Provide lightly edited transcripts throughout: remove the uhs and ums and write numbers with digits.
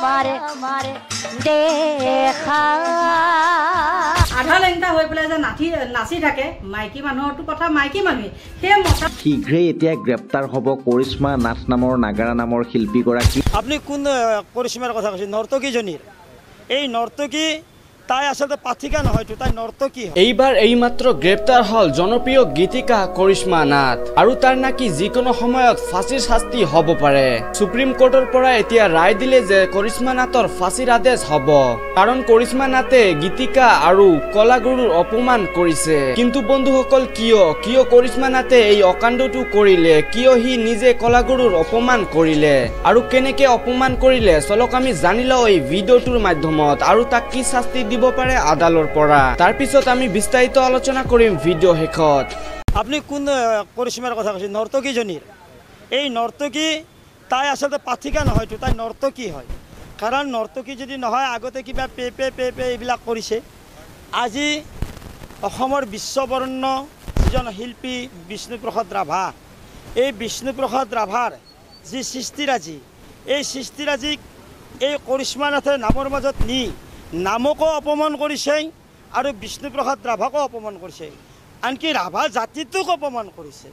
আমাৰ দেখা আধা লেংটা হৈ পেলাই যে নাচি থাকে মাইকী মানুহৰটো কথা মাইকী মানুহে সেই মতা শীঘ্ৰেই এতিয়া গ্ৰেপ্তাৰ হ'ব কৰিশ্মা নাথ নামৰ নাগাৰা নামৰ শিল্পীগৰাকী। আপুনি কোন কৰিশ্মাৰ কথা কৈছে? নৰ্তকীজনীৰ। এই নৰ্তকী তাই আসলে পাথিকা নহয়তো, তাই নৰ্তকী। এইবাৰ এইমাত্ৰ গ্ৰেপ্তাৰ হল জনপ্ৰিয় গীতিকা কৰিশ্মা নাথ আৰু তাৰ নাকি যিকোনো সময়ত ফাঁসিৰ শাস্তি হ'ব পাৰে। সুপ্ৰিম কোৰ্টৰ পৰা এতিয়া ৰায় দিলে যে কৰিশ্মা নাথৰ ফাঁসিৰ আদেশ হ'ব, কাৰণ কৰিশ্মা নাথে গীতিকা আৰু কলাগুৰুৰ অপমান কৰিছে। কিন্তু বন্ধুসকল কিয় কৰিশ্মা নাথে এই অকাণ্ডটো কৰিলে? কিয় সি নিজে কলাগুৰুৰ অপমান কৰিলে আৰু কেনেকে অপমান কৰিলে? চলক আমি জানি লওঁ এই ভিডিঅ'টোৰ মাধ্যমত, আৰু তাক কি শাস্তি দিব পাৰে আদালৰ পৰা। তাৰ পিছত আমি বিস্তাৰিত আলোচনা কৰিম ভিডিঅ' শেষত। আপুনি কোন কৰিশ্মাৰ কথা কৈছে? নৰ্তকীজনীৰ। এই নৰ্তকী তাই আসলে পাথিকা নহয়তো, তাই নৰ্তকী হয়। কাৰণ নৰ্তকী যদি নহয় আগতে কিবা পে এইবিলাক কৰিছে। আজি অসমৰ বিশ্ববৰণ্য যিজন শিল্পী বিষ্ণুপ্ৰসাদ ৰাভা, এই বিষ্ণুপ্ৰসাদ ৰাভাৰ যি সৃষ্টিৰাজি, এই সৃষ্টিৰাজিক এই কৰিশ্মা নাথে নামৰ মাজত নি নামকো অপমান কৰিছে আৰু বিষ্ণুপ্ৰসাদ ৰাভাকো অপমান কৰিছে, আনকি ৰাভা জাতিটোক অপমান কৰিছে।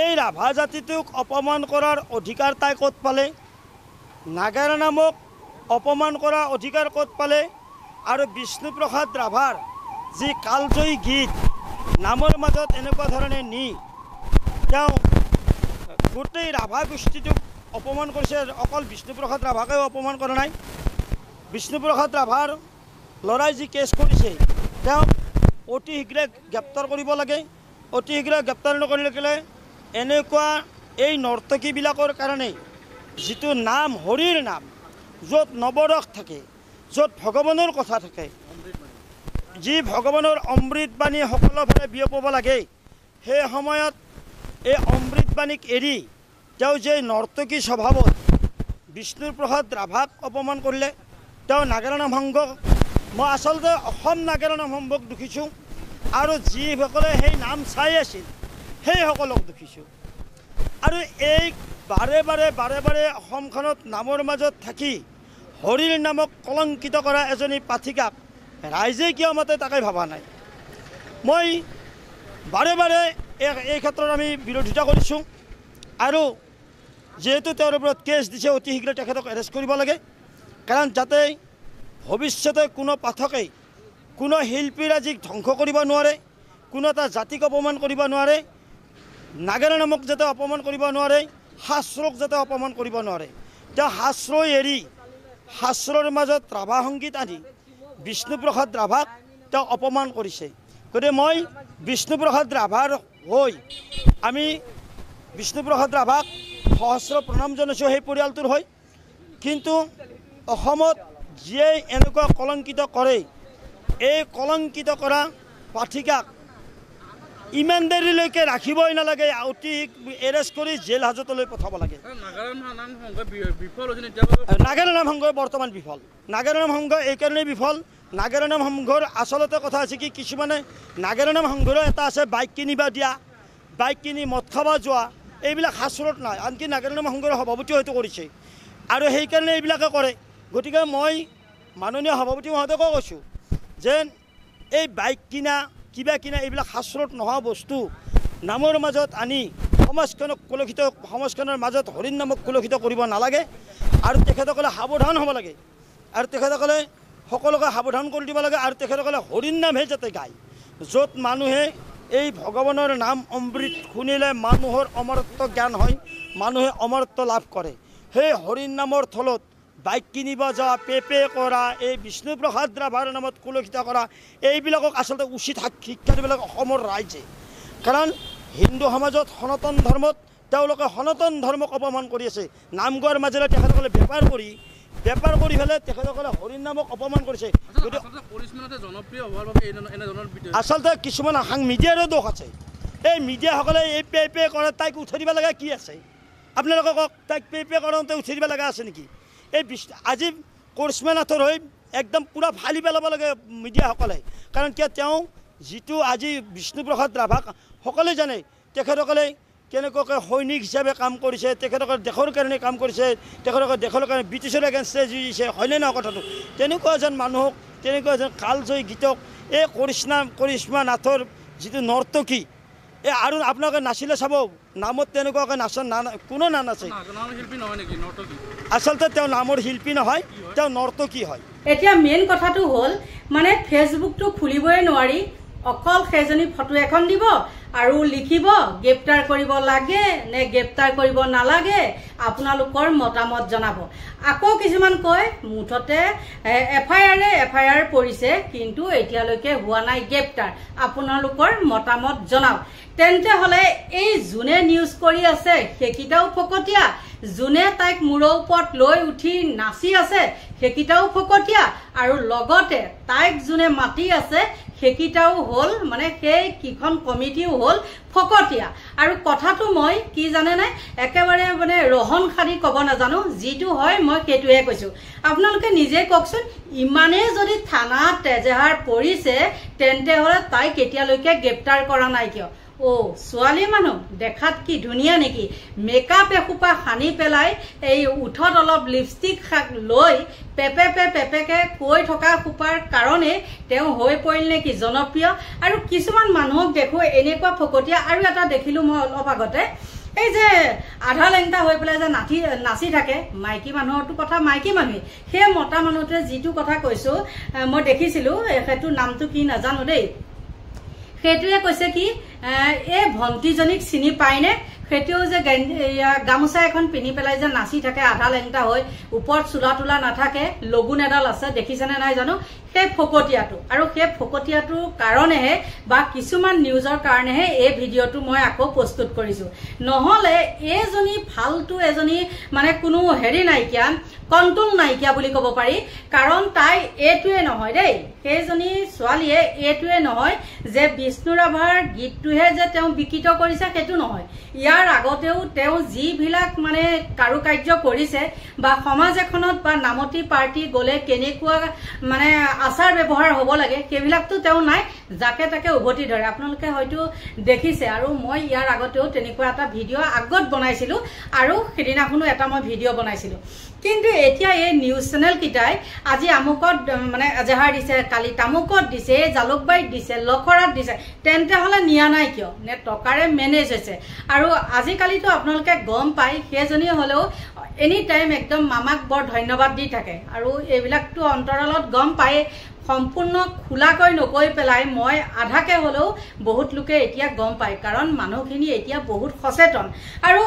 এই ৰাভা জাতিটোক অপমান কৰাৰ অধিকাৰ তাই ক'ত পালে? নাগাৰা নামক অপমান কৰাৰ অধিকাৰ ক'ত পালে? আৰু বিষ্ণুপ্ৰসাদ ৰাভাৰ যি কালজয়ী গীত নামৰ মাজত এনেকুৱা ধৰণে নি তেওঁ গোটেই ৰাভা গোষ্ঠীটোক অপমান কৰিছে। অকল বিষ্ণুপ্ৰসাদ ৰাভাকেও অপমান কৰা নাই, বিষ্ণুপ্ৰসাদ ৰাভাৰ ল'ৰাই যি কেছ কৰিছে তেওঁক অতি শীঘ্ৰে গ্ৰেপ্তাৰ কৰিব লাগে। অতি শীঘ্ৰে গ্ৰেপ্তাৰ নকৰিলে এনেকুৱা এই নৰ্তকীবিলাকৰ কাৰণে যিটো নাম হৰিৰ নাম, য'ত নৱৰস থাকে, য'ত ভগৱানৰ কথা থাকে, যি ভগৱানৰ অমৃতবাণী সকলোফালে বিয়পাব লাগে, সেই সময়ত এই অমৃতবাণীক এৰি তেওঁ যে নৰ্তকী স্বভাৱত বিষ্ণুপ্ৰসাদ ৰাভাক অপমান কৰিলে। তেওঁ নাগাৰা নাম সংঘ, মই আচলতে অসম নাগাৰা নাম সংঘক দুখিছোঁ আৰু যিসকলে সেই নাম চাই আছিল সেইসকলক দুখিছোঁ। আৰু এই বাৰে বাৰে অসমখনত নামৰ মাজত থাকি হৰিৰ নামক কলংকিত কৰা এজনী পাথিকাক ৰাইজে কিয় মাতে তাকে ভবা নাই। মই বাৰে এই ক্ষেত্ৰত আমি বিৰোধিতা কৰিছোঁ, আৰু যিহেতু তেওঁৰ ওপৰত কেছ দিছে অতি শীঘ্ৰে তেখেতক এৰেষ্ট কৰিব লাগে। কাৰণ যাতে ভৱিষ্যতে কোনো পাঠকেই কোনো শিল্পীৰাজিক ধ্বংস কৰিব নোৱাৰে, কোনো এটা জাতিক অপমান কৰিব নোৱাৰে, নাগাৰা নামক যাতে অপমান কৰিব নোৱাৰে, শাস্ত্ৰক যাতে অপমান কৰিব নোৱাৰে। তেওঁ শাস্ত্ৰ এৰি শাস্ত্ৰৰ মাজত ৰাভা সংগীত আনি বিষ্ণুপ্ৰসাদ ৰাভাক তেওঁ অপমান কৰিছে। গতিকে মই বিষ্ণুপ্ৰসাদ ৰাভাৰ হৈ আমি বিষ্ণুপ্ৰসাদ ৰাভাক সহস্ৰ প্ৰণাম জনাইছোঁ সেই পৰিয়ালটোৰ হৈ। কিন্তু অসমত যিয়ে এনেকুৱা কলংকিত কৰে, এই কলংকিত কৰা পাথিকাক ইমান দেৰিলৈকে ৰাখিবই নালাগে, অতি এৰেষ্ট কৰি জেল হাজতলৈ পঠাব লাগে। নাগাৰা নাম সংঘ বৰ্তমান বিফল। নাগাৰা নাম সংঘ এইকাৰণেই বিফল, নাগাৰা নাম সংঘৰ আচলতে কথা আছে কি, কিছুমানে নাগাৰা নাম সংঘৰো এটা আছে বাইক কিনিব দিয়া, বাইক কিনি মদ খাব যোৱা, এইবিলাক শাস্ত্ৰত নাই। আনকি নাগাৰা নাম সংঘৰ সভাপতি হয়তো কৰিছে, আৰু সেইকাৰণে এইবিলাকে কৰে। গতিকে মই মাননীয় সভাপতি মহোদয়কো কৈছোঁ যে এই বাইক কিনা কিবা কিনা এইবিলাক শাস্ত্ৰত নোহোৱা বস্তু নামৰ মাজত আনি সমাজখনক কলুষিত, সমাজখনৰ মাজত হৰিৰ নামক কলুষিত কৰিব নালাগে। আৰু তেখেতসকলে সাৱধান হ'ব লাগে, আৰু তেখেতসকলে সকলোকে সাৱধান কৰি দিব লাগে। আৰু তেখেতসকলে হৰিৰ নামহে যাতে গায়, য'ত মানুহে এই ভগৱানৰ নাম অমৃত শুনিলে মানুহৰ অমৰত্ব জ্ঞান হয়, মানুহে অমৰত্ব লাভ কৰে। সেই হৰিৰ নামৰ থলত বাইক কিনিব যোৱা, পে কৰা, এই বিষ্ণুপ্ৰসাদ ৰাভাৰ নামত কলুষিত কৰা, এইবিলাকক আচলতে উচিত শিক্ষা দিব লাগে অসমৰ ৰাইজে। কাৰণ হিন্দু সমাজত সনাতন ধৰ্মত তেওঁলোকে সনাতন ধৰ্মক অপমান কৰি আছে। নাম গোৱাৰ মাজেৰে তেখেতসকলে বেপাৰ কৰি পেলাই তেখেতসকলে হৰিৰ নামক অপমান কৰিছে। আচলতে কিছুমান মিডিয়াৰো দোষ আছে। এই মিডিয়াসকলে এই পে কৰে, তাইক উঠাই দিব লগা কি আছে? আপোনালোকে কওক, তাইক পে কৰোঁতে উঠাই দিব লগা আছে নেকি? এই আজি কৰিশ্মা নাথৰ হৈ একদম পূৰা ফালি পেলাব লাগে মিডিয়াসকলে। কাৰণ কিয়, তেওঁ যিটো আজি বিষ্ণুপ্ৰসাদ ৰাভাক সকলোৱে জানে, তেখেতসকলে কেনেকুৱাকৈ সৈনিক হিচাপে কাম কৰিছে, তেখেতলোকৰ দেশৰ কাৰণে কাম কৰিছে, তেখেতলোকৰ দেশৰ কাৰণে ব্ৰিটিছৰ এগেইনষ্টে যুঁজিছে, হয়নে নহয় কথাটো? তেনেকুৱা এজন মানুহক, তেনেকুৱা এজন কালজয়ী গীতক এই কৰিশ্মা নাথৰ যিটো নৰ্তকী, এই আৰু আপোনালোকে নাচিলে চাব, নামত তেনেকুৱাকৈ কোনো নানাচে। আচলতে তেওঁ নামৰ শিল্পী নহয়, তেওঁ নৰ্তকী হয়। এতিয়া মেইন কথাটো হ'ল মানে ফেচবুকটো খুলিবই নোৱাৰি, অকল সেইজনী ফটো এখন দিব আৰু লিখিব গ্ৰেপ্তাৰ কৰিব লাগে নে গ্ৰেপ্তাৰ কৰিব নালাগে, আপোনালোকৰ মতামত জনাব। আকৌ কিছুমান কয় মুঠতে এফআইআৰ পৰিছে, কিন্তু এতিয়ালৈকে হোৱা নাই গ্ৰেপ্তাৰ, আপোনালোকৰ মতামত জনাওক। তেন্তে হলে এই যোনে নিউজ কৰি আছে সেইকেইটাও ফকতীয়া, যোনে তাইক মূৰৰ ওপৰত লৈ উঠি নাচি আছে সেইকেইটাও ফকতীয়া, আৰু লগতে তাইক যোনে মাতি আছে সেইকেইটাও হ'ল মানে সেই কিখন কমিটিও হ'ল ফকতীয়া। আৰু কথাটো মই কি জানে নাই, একেবাৰে মানে ৰহন সাৰি ক'ব নাজানো, যিটো হয় মই সেইটোহে কৈছোঁ। আপোনালোকে নিজে কওকচোন, ইমানেই যদি থানাত তেজেহাৰ পৰিছে তেন্তে হ'লে তাইক এতিয়ালৈকে গ্ৰেপ্তাৰ কৰা নাই কিয়? ছোৱালী মানুহ দেখাত কি ধুনীয়া নেকি, মেকআপ এসোপা সানি পেলাই এই উঠত অলপ লিপষ্টিক লৈ পেপেকে কৈ থকা সোপাৰ কাৰণে তেওঁ হৈ পৰিল নেকি জনপ্ৰিয়। আৰু কিছুমান মানুহক দেখো এনেকুৱা ফকতীয়া। আৰু এটা দেখিলো মই অলপ আগতে, এই যে আধা লেংটা হৈ পেলাই যে নাচি থাকে, মাইকী মানুহৰটো কথা মাইকী মানুহে, সেই মতা মানুহটোৱে যিটো কথা কৈছো মই দেখিছিলো, সেইটো নামটো কি নাজানো দেই, সেইটোৱে কৈছে কি এই ভণ্টিজনীক চিনি পায়নে? সেইটোও যে গামোচা এখন পিন্ধি পেলাই যে নাচি থাকে আধা লেংটা হৈ, ওপৰত চোলা তোলা নাথাকে, লগুণ এডাল আছে, দেখিছেনে নাই জানো, সেই ফকতীয়াটো। আৰু সেই ফকতীয়াটোৰ কাৰণেহে বা কিছুমান নিউজৰ কাৰণেহে এই ভিডিঅ'টো মই আকৌ প্ৰস্তুত কৰিছো। নহ'লে এইজনী ফাল্টু এজনী মানে কোনো হেৰি নাইকিয়া, কণ্ট্ৰল নাইকিয়া বুলি ক'ব পাৰি। কাৰণ তাই এইটোৱে নহয় দেই, সেইজনী ছোৱালীয়ে এইটোৱে নহয় যে বিষ্ণু ৰাভাৰ গীতটোহে যে তেওঁ বিকৃত কৰিছে সেইটো নহয়। ইয়াৰ আগতেও তেওঁ যিবিলাক মানে কাৰুকাৰ্য কৰিছে বা সমাজ এখনত বা নামতি পাৰ্টি গ'লে কেনেকুৱা মানে আচাৰ ব্যৱহাৰ হ'ব লাগে সেইবিলাকতো তেওঁ নাই, যাকে তাকে উভতি ধৰে। আপোনালোকে হয়তো দেখিছে, আৰু মই ইয়াৰ আগতেও তেনেকুৱা এটা ভিডিঅ' আগত বনাইছিলো, আৰু সেইদিনাখনো এটা মই ভিডিঅ' বনাইছিলো। কিন্তু এতিয়া এই নিউজ চেনেল কেইটাই আজি আমুকত মানে এজাহাৰ দিছে, কালি তামুকত দিছে, জালুকবাৰীত দিছে, লখৰাত দিছে, তেন্তে হ'লে নিয়া নাই কিয়? নে টকাৰে মেনেজ হৈছে? আৰু আজিকালিতো আপোনালোকে গম পায় সেইজনী হ'লেও এনি টাইম একদম মামাক বৰ ধন্যবাদ দি থাকে, আৰু এইবিলাকতো অন্তৰালত গম পায়। সম্পূৰ্ণ খোলাকৈ নকৈ পেলাই মই আধাকে হ'লেও বহুত লোকে এতিয়া গম পায়, কাৰণ মানুহখিনি এতিয়া বহুত সচেতন। আৰু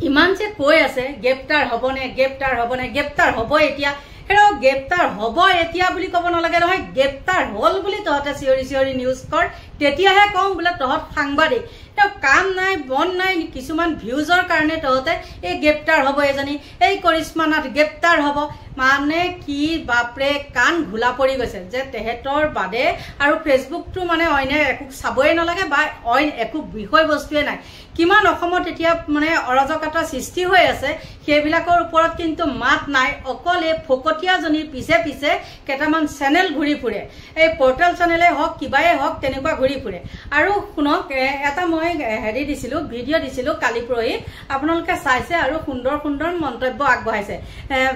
ইমান যে কৈ আছে গ্ৰেপ্তাৰ হ'বনে গ্ৰেপ্তাৰ হ'বনে, গ্ৰেপ্তাৰ হ'ব এতিয়া, হেৰৌ গ্ৰেপ্তাৰ হ'ব এতিয়া বুলি ক'ব নালাগে নহয়, গ্ৰেপ্তাৰ হ'ল বুলি তহঁতে চিঞৰি নিউজ কৰ, তেতিয়াহে কওঁ বোলে তহঁত সাংবাদিক। তেওঁ কাম নাই বন নাই, কিছুমান ভিউজৰ কাৰণে তহঁতে এই গ্ৰেপ্তাৰ হ'ব এজনী, এই কৰিশ্মা নাথ গ্ৰেপ্তাৰ হ'ব, মানে কি বাপৰে কাণ ঘোলা পৰি গৈছে যে তেহেঁতৰ বাদে আৰু ফেচবুকটো মানে অইনে একো চাবই নালাগে বা অইন একো বিষয়বস্তুৱে নাই। কিমান অসমত এতিয়া মানে অৰাজকতা সৃষ্টি হৈ আছে, সেইবিলাকৰ ওপৰত কিন্তু মাত নাই। অকল এই ফকতীয়াজনীৰ পিছে পিছে কেইটামান চেনেল ঘূৰি ফুৰে, এই পৰ্টেল চেনেলে হওক কিবাই হওক তেনেকুৱা ঘূৰি ফুৰে। আৰু শুনক, এটা মই হেৰি দিছিলো, ভিডিঅ' দিছিলো কালি পৰহি, আপোনালোকে চাইছে আৰু সুন্দৰ সুন্দৰ মন্তব্য আগবঢ়াইছে,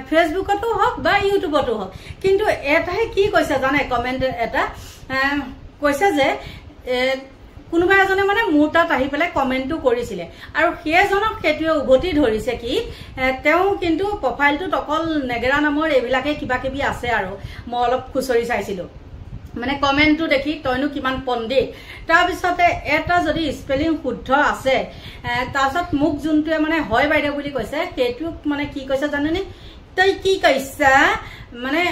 ফেচবুকতো হওক বা ইউটিউবতো হওক। কিন্তু এটাই কি কৈছে জানে, কমেণ্ট এটা কৈছে যে কোনোবা এজনে মানে মোৰ তাত আহি পেলাই কমেণ্টটো কৰিছিলে, আৰু সেইজনক সেইটোৱে উভতি ধৰিছে কি তেওঁ কিন্তু প্ৰফাইলটোত অকল নেগেৰা নামৰ এইবিলাকে কিবা কিবি আছে। আৰু মই অলপ খুচৰি চাইছিলো, মানে কমেণ্টটো দেখি তইনো কিমান পণ্ডিত, তাৰপিছতে এটা যদি স্পেলিং শুদ্ধ আছে, তাৰপিছত মোক যোনটোৱে মানে হয় বাইদেউ বুলি কৈছে, সেইটোক মানে কি কৈছে জানেনে, তই কি কৈছা, মানে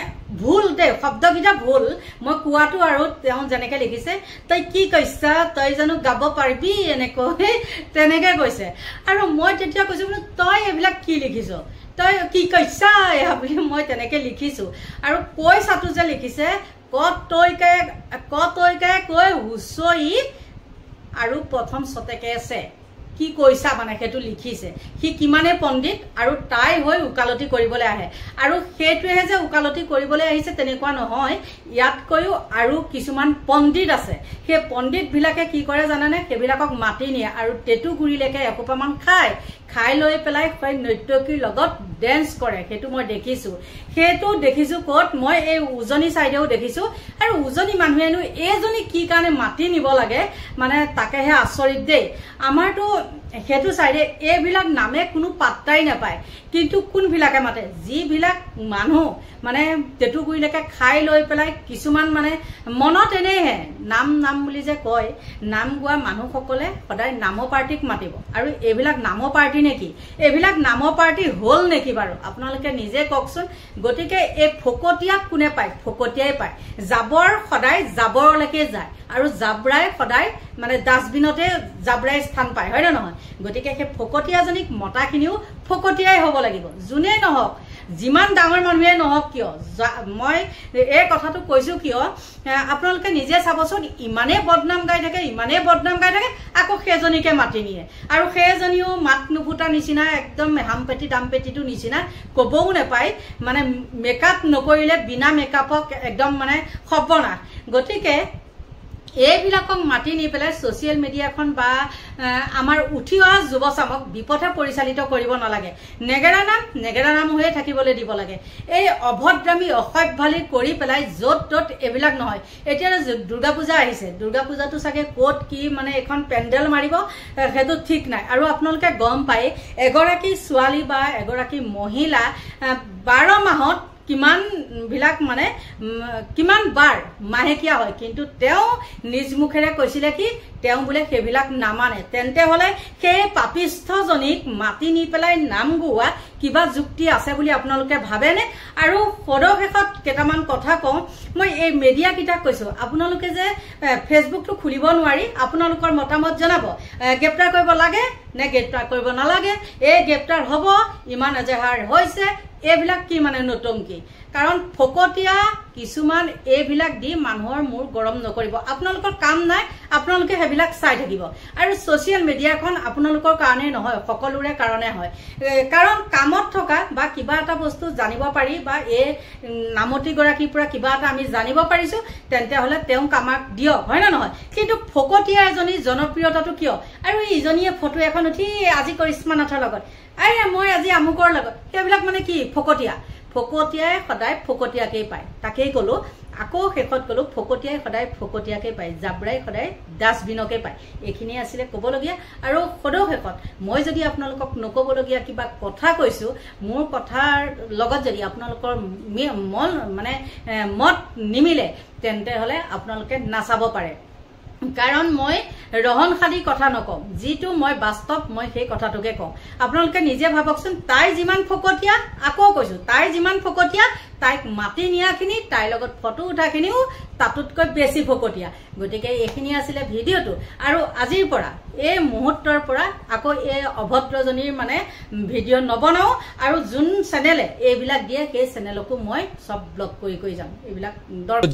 ভুল দেই, শব্দকেইটা ভুল মই কোৱাটো, আৰু তেওঁ যেনেকে লিখিছে তই কি কৈছা, তই জানো গাব পাৰিবি, এনেকৈ তেনেকে কৈছে। আৰু মই তেতিয়া কৈছো বোলো তই এইবিলাক কি লিখিছ, তই কি কৈছা এয়া বুলি মই তেনেকে লিখিছো। আৰু কৈছাটো যে লিখিছে ক তৈকে কৈ হুঁচৰি আৰু প্ৰথম চতেকে আছে, কি কৈছা মানে সেইটো লিখিছে সি কিমানে পণ্ডিত আৰু তাই হৈ উকালতি কৰিবলৈ আহে আৰু সেইটোহে যে উকালতি কৰিবলৈ আহিছে তেনেকুৱা নহয় ইয়াতকৈও আৰু কিছুমান পণ্ডিত আছে সেই পণ্ডিত বিলাকে কি কৰে জানানে সেইবিলাকক মাতি নিয়ে আৰু টেটু গুৰিলেকে এসোপামান খাই লৈ পেলাই নৃত্যকীৰ লগত ডেন্স কৰে সেইটো মই দেখিছো ক'ত মই এই উজনি সাইডেও দেখিছো আৰু উজনি মানুহেনো এজনী কি কাৰণে মাতি নিব লাগে মানে তাকেহে আচৰিত দেই আমাৰটো হেতু সাইডে এইবিলাক নামে কোনো পাত্তাই নাপায় কিন্তু কোনবিলাকে মাতে যিবিলাক মানুহ মানে টেটু গুৰিলেকে খাই লৈ পেলাই কিছুমান মানে মনত এনেহে নাম বুলি যে কয় নাম গোৱা মানুহসকলে সদায় নাম পাৰ্টিক মাতিব আৰু এইবিলাক নাম পাৰ্টি নেকি এইবিলাক নাম পাৰ্টি হল নেকি বাৰু আপোনালোকে নিজে কওকচোন গতিকে এই ফকটিয়া কোনে পায় ফকটিয়াই পায় জাবৰ সদায় জাবৰলৈকে যায় আৰু জাবৰাই সদায় মানে ডাষ্টবিনতে জাবৰাই স্থান পায় হয় না নহয় গতিকে সেই ফকটিয়াজনীক মতাখিনিও ফকটিয়াই হ'ব লাগিব যোনে নহওক যিমান ডাঙৰ মানুহে নহওক কিয় মই এই কথাটো কৈছো কিয় আপোনালোকে নিজে চাবচোন ইমানে বদনাম গাই থাকে আকৌ সেইজনীকে মাতি নিয়ে আৰু সেইজনীও মাত নুফুটা নিচিনা একদম হামপেটি দামপেটিটো নিচিনা ক'বও নাপায় মানে মেকআপ নকৰিলে বিনা মেকআপক একদম মানে সৰ্বনাশ গতিকে এইবিলাকক মাতি নি পেলাই সোশ্যাল মিডিয়াখন বা আমাৰ উঠি অহা যুৱচামক বিপথে পৰিচালিত কৰিব নালাগে নেগেৰা নাম হৈয়ে থাকিবলৈ দিব লাগে এই অভদ্ৰামী অসভ্যালি কৰি পেলাই য'ত ত'ত এইবিলাক নহয় এতিয়া দুৰ্গা পূজা আহিছে দুৰ্গা পূজাটো চাগে ক'ত কি মানে এখন পেণ্ডেল মাৰিব সেইটো ঠিক নাই আৰু আপোনালোকে গম পায় এগৰাকী ছোৱালী বা এগৰাকী মহিলা 12 মাহত কিমান বিলাক মানে কিমান বাৰ মাহেকিয়া হয় কিন্তু তেও নিজ মুখেৰে কৈছিলে কি তেও বুলে সেইবিলাক নামানে তেন্তে হলে সেই পাপিষ্ঠজনীক মাতি নি পেলাই নাম গোৱা কিবা যুক্তি আছে বুলি আপোনালোকে ভাবেনে আৰু সদশেষত কেটামান কথা কওঁ মই এই মিডিয়া কিটা কৈছো আপোনালোকে যে ফেসবুকটো খুলিব নোৱাৰি আপোনালোকৰ মতামত জনাব গ্ৰেপ্তাৰ কৰিব লাগে নে গ্ৰেপ্তাৰ কৰিব নালাগে এই গ্ৰেপ্তাৰ হ'ব ইমান এজাহাৰ হৈছে এইবিলাক কি মানে নতংকি কাৰণ ফকটিয়া কিছুমান এইবিলাক দি মানুহৰ মূৰ গৰম নকৰিব আপোনালোকৰ কাম নাই আপোনালোকে হেবিলাক চাই থাকিব আৰু সোশ্যাল মিডিয়াখন আপোনালোকৰ কাৰণে নহয় সকলোৰে কাৰণে হয় কাৰণ কামত থকা বা কিবা এটা বস্তু জানিব পাৰি বা এই নামতি গৰাকীৰ পৰা কিবা এটা আমি জানিব পাৰিছো তেন্তে হলে তেও কামাক দিয়ক হয় না নহয় কিন্তু ফকটিয়া এজনী জনপ্ৰিয়তাটো কিয় আৰু ইজনীয়ে ফটো এখন উঠি আজি কৰিশ্মা নাথৰ লগত আৰে মই আজি আমুকৰ লগত সেইবিলাক মানে কি ফকটিয়াই সদায় ফকটিয়াকে পায় তাকেই কলো আকৌ শেষত কলো ফকটিয়াই সদায় ফকটিয়াকে পায় জাবৰাই সদায় ডাষ্টবিনকে পায় এইখিনি আছিল ক'বলগীয়া আৰু সদশেষত মই যদি আপোনালোকক নকবলগীয়া কিবা কথা কৈছো মোৰ কথাৰ লগত যদি আপোনালোকৰ মন মানে মত নিমিলে তেন্তে হলে আপোনালোকে নাচাব পাৰে কাৰণ মই ৰহনখালী কথা নকম যিটো মই বাস্তৱ মই সেই কথাটোকে কওঁ আপোনালোকে নিজে ভাবকচোন তাই যিমান ফকটিয়া আকৌ কৈছো তাই যিমান ফকটিয়া তাইক মাতি নিয়াখিনি তাইৰ লগত ফটো উঠাখিনিও তাতোতকৈ বেছি ফকটিয়া গতিকে এইখিনি আছিল ভিডিঅটো আৰু আজিৰ পৰা এই মুহূৰ্তৰ পৰা আকৌ এই অভদ্ৰজনীৰ মানে ভিডিঅ নবনাও আৰু যোন চেনেলে এইবিলাক দিয়ে সেই চেনেলকো মই সব ব্লক কৰি যাম এইবিলাক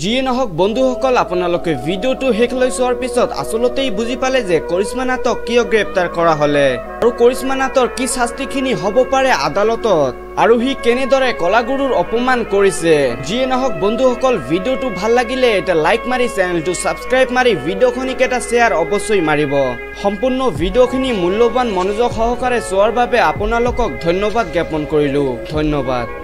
যিয়ে নহওক বন্ধুসকল আপোনালোকে ভিডিঅটো শেষলৈ চোৱাৰ পিছত আসলতেই বুজি পালে যে কৰিশ্মা নাথক কিয় গ্ৰেপ্তাৰ কৰা হলে আৰু কৰিশ্মা নাথৰ কি শাস্তিখিনি হ'ব পাৰে আদালতত আৰু হি কেনেদৰে কলাগুৰুৰ অপমান কৰিছে যিয়ে নহওক বন্ধুসকল ভিডিঅটো ভাল লাগিলে এটা লাইক মাৰি চেনেলটো সাবস্ক্ৰাইব মাৰি ভিডিঅ'খনিক এটা শ্বেয়াৰ অৱশ্যই মাৰিব সম্পূৰ্ণ ভিডিঅ'খিনি মূল্যৱান মনোযোগ সহকাৰে চোৱাৰ বাবে আপোনালোকক ধন্যবাদ জ্ঞাপন কৰিলো ধন্যবাদ